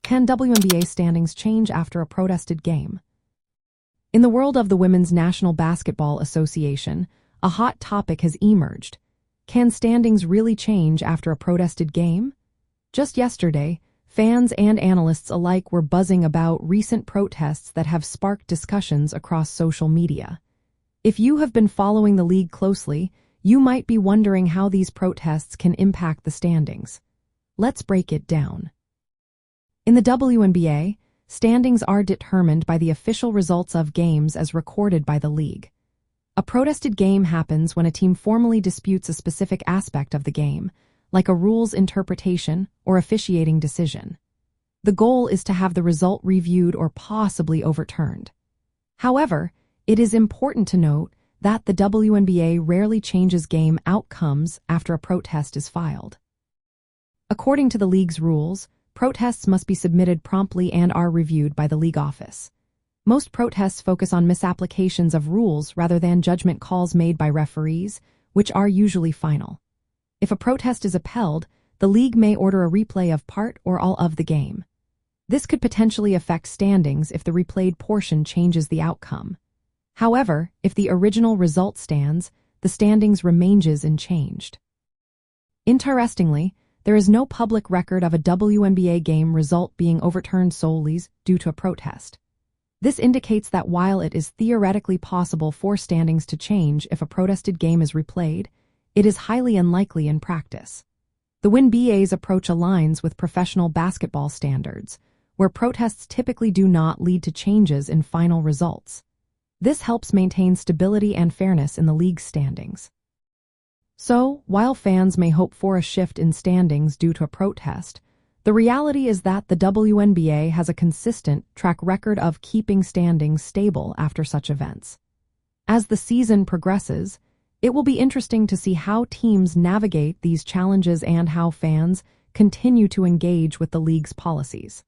Can WNBA standings change after a protested game? In the world of the Women's National Basketball Association, a hot topic has emerged. Can standings really change after a protested game? Just yesterday, fans and analysts alike were buzzing about recent protests that have sparked discussions across social media. If you have been following the league closely, you might be wondering how these protests can impact the standings. Let's break it down. In the WNBA, standings are determined by the official results of games as recorded by the league. A protested game happens when a team formally disputes a specific aspect of the game, like a rules interpretation or officiating decision. The goal is to have the result reviewed or possibly overturned. However, it is important to note that the WNBA rarely changes game outcomes after a protest is filed. According to the league's rules, protests must be submitted promptly and are reviewed by the league office. Most protests focus on misapplications of rules rather than judgment calls made by referees, which are usually final. If a protest is upheld, the league may order a replay of part or all of the game. This could potentially affect standings if the replayed portion changes the outcome. However, if the original result stands, the standings remains unchanged. Interestingly, there is no public record of a WNBA game result being overturned solely due to a protest. This indicates that while it is theoretically possible for standings to change if a protested game is replayed, it is highly unlikely in practice. The WNBA's approach aligns with professional basketball standards, where protests typically do not lead to changes in final results. This helps maintain stability and fairness in the league's standings. So, while fans may hope for a shift in standings due to a protest, the reality is that the WNBA has a consistent track record of keeping standings stable after such events. As the season progresses, it will be interesting to see how teams navigate these challenges and how fans continue to engage with the league's policies.